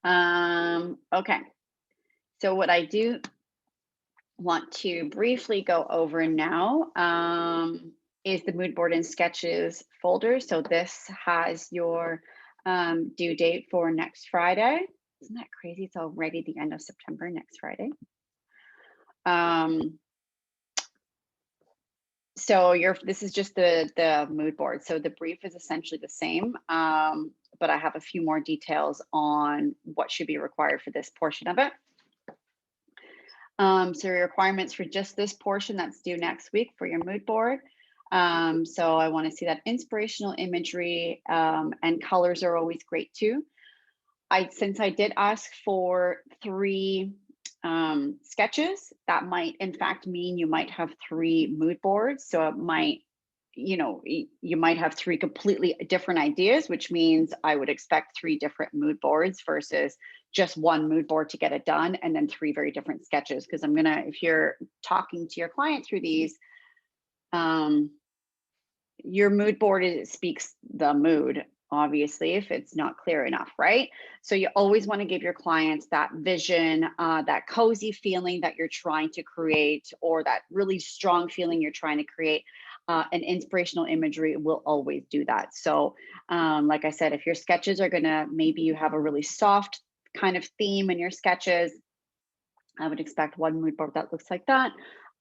Okay, so what I do want to briefly go over now is the mood board and sketches folder. So this has your due date for next Friday. Isn't that crazy? It's already the end of September, next Friday. So this is just the mood board. So the brief is essentially the same, but I have a few more details on what should be required for this portion of it. So your requirements for just this portion that's due next week for your mood board. So I want to see that inspirational imagery, and colors are always great too. Since I did ask for 3 sketches, that might in fact mean you might have 3 mood boards. So it might, you might have 3 completely different ideas, which means I would expect 3 different mood boards versus just 1 mood board to get it done, and then 3 very different sketches. Because if you're talking to your client through these, your mood board speaks the mood, obviously, if it's not clear enough, right? So you always want to give your clients that vision, that cozy feeling that you're trying to create, or that really strong feeling you're trying to create. And inspirational imagery will always do that. So like I said, if your sketches are maybe you have a really soft kind of theme in your sketches, I would expect 1 mood board that looks like that.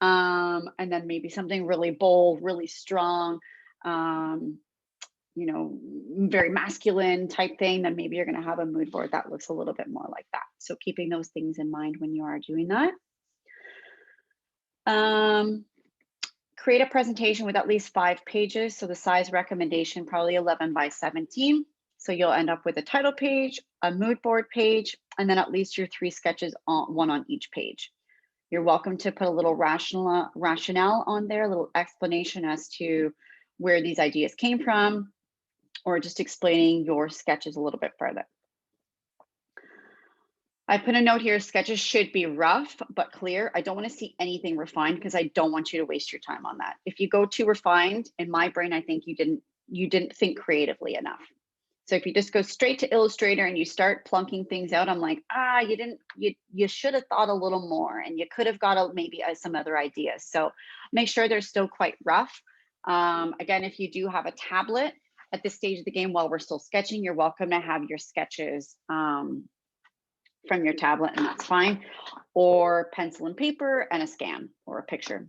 And then maybe something really bold, really strong, very masculine type thing, then maybe you're going to have a mood board that looks a little bit more like that. So keeping those things in mind when you are doing that. Create a presentation with at least 5 pages. So the size recommendation, probably 11 by 17. So you'll end up with a title page, a mood board page, and then at least your 3 sketches, one on each page. You're welcome to put a little rationale on there, a little explanation as to where these ideas came from, or just explaining your sketches a little bit further. I put a note here, sketches should be rough but clear. I don't want to see anything refined because I don't want you to waste your time on that. If you go too refined, in my brain, I think you didn't think creatively enough. So if you just go straight to Illustrator and you start plunking things out, I'm like, you should have thought a little more, and you could have got maybe some other ideas. So make sure they're still quite rough. Again, if you do have a tablet at this stage of the game while we're still sketching, you're welcome to have your sketches from your tablet, and that's fine, or pencil and paper and a scan or a picture.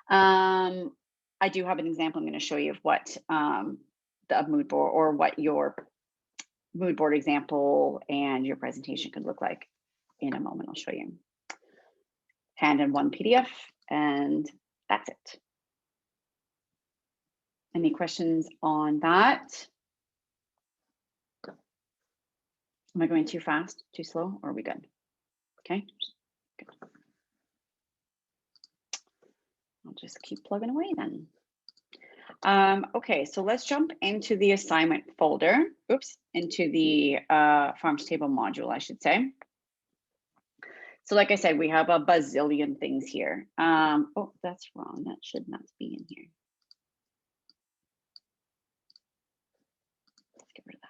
I do have an example I'm going to show you of what the mood board, or what your mood board example and your presentation could look like in a moment. I'll show you. Hand in 1 PDF, and that's it. Any questions on that? Am I going too fast, too slow, or are we good? Okay, good. I'll just keep plugging away then. Okay, so let's jump into the assignment folder. Oops, into the farm to table module, I should say. So like I said, we have a bazillion things here. Oh, that's wrong. That should not be in here. Let's get rid of that.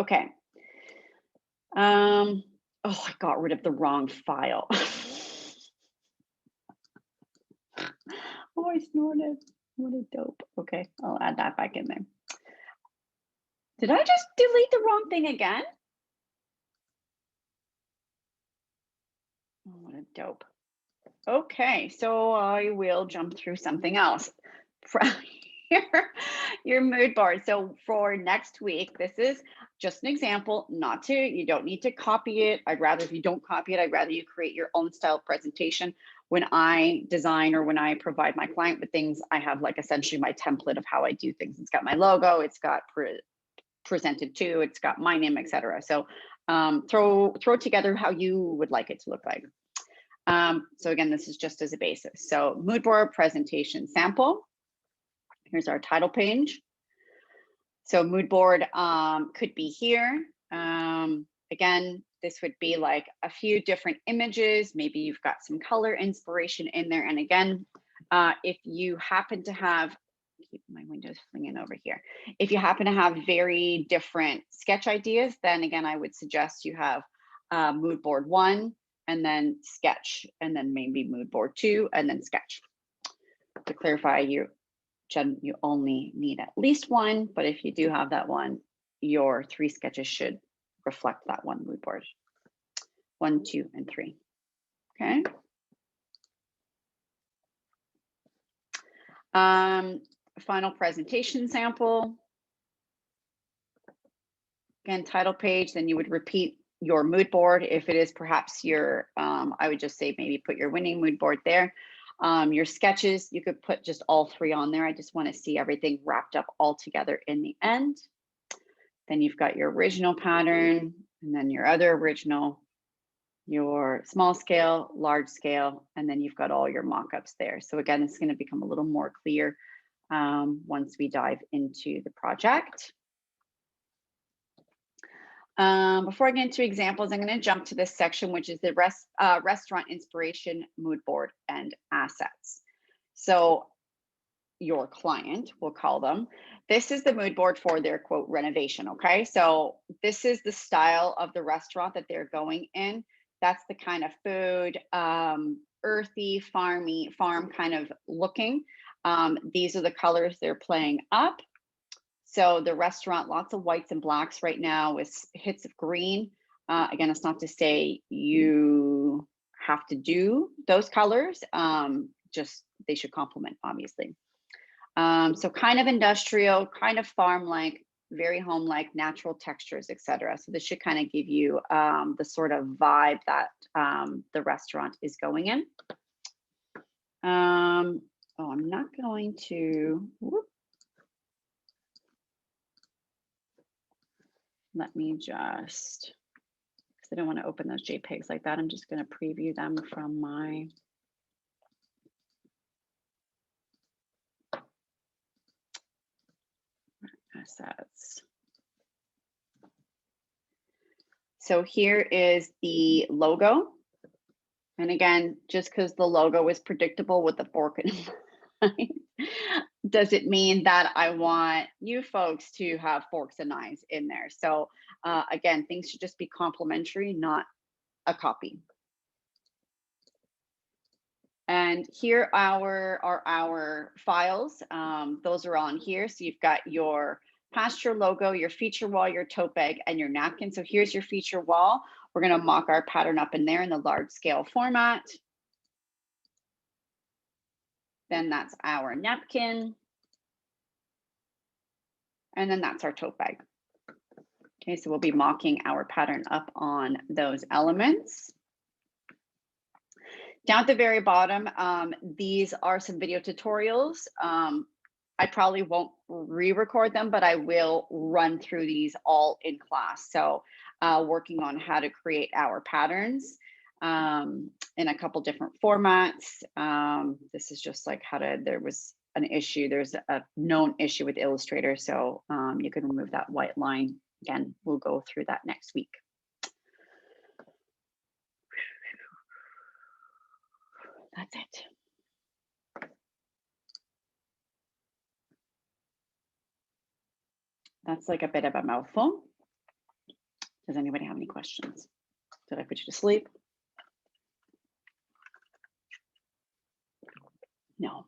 Okay. Oh, I got rid of the wrong file. Oh, I snorted. What a dope. Okay, I'll add that back in there. Did I just delete the wrong thing again? Oh, what a dope. Okay, so I will jump through something else. Your mood board. So for next week, this is just an example, you don't need to copy it. If you don't copy it, I'd rather you create your own style presentation. When I design, or when I provide my client with things, I have like essentially my template of how I do things. It's got my logo, it's got presented to, it's got my name, etc. So throw together how you would like it to look like. So again, this is just as a basis. So mood board presentation sample. Here's our title page. So mood board could be here. Again, this would be like a few different images. Maybe you've got some color inspiration in there. And again, if you happen to have, keep my windows flinging over here. If you happen to have very different sketch ideas, then again, I would suggest you have mood board 1 and then sketch, and then maybe mood board 2 and then sketch. To clarify, you only need at least one, but if you do have that one, your 3 sketches should reflect that one mood board. 1, 2, and 3. Okay. Final presentation sample. Again, title page, then you would repeat your mood board. If it is perhaps your, I would just say maybe put your winning mood board there. Your sketches, you could put just all 3 on there. I just want to see everything wrapped up all together in the end. Then you've got your original pattern, and then your other original, your small scale, large scale, and then you've got all your mock-ups there. So again, it's going to become a little more clear once we dive into the project. Before I get into examples, I'm going to jump to this section, which is the restaurant inspiration, mood board, and assets. So your client, we'll call them, this is the mood board for their quote renovation. Okay, so this is the style of the restaurant that they're going in. That's the kind of food, earthy, farm kind of looking. These are the colors they're playing up. So the restaurant, lots of whites and blacks right now with hits of green. Again, it's not to say you have to do those colors, just they should complement, obviously. So kind of industrial, kind of farm-like, very home-like, natural textures, etc. So this should kind of give you the sort of vibe that the restaurant is going in. Oh, I'm not going to, whoop. Let me just, because I don't want to open those JPEGs like that. I'm just going to preview them from my assets. So here is the logo. And again, just because the logo is predictable with the fork and knife, does it mean that I want you folks to have forks and knives in there? So again, things should just be complementary, not a copy. And here are our files. Those are on here. So you've got your pasture logo, your feature wall, your tote bag, and your napkin. So here's your feature wall. We're going to mock our pattern up in there in the large scale format. Then that's our napkin. And then that's our tote bag. Okay, so we'll be mocking our pattern up on those elements. Down at the very bottom, these are some video tutorials. I probably won't re-record them, but I will run through these all in class. So working on how to create our patterns in a couple different formats. This is just like how to, there was an issue, there's a known issue with Illustrator, so you can remove that white line. Again, we'll go through that next week. That's it. That's like a bit of a mouthful. Does anybody have any questions? Did I put you to sleep? No.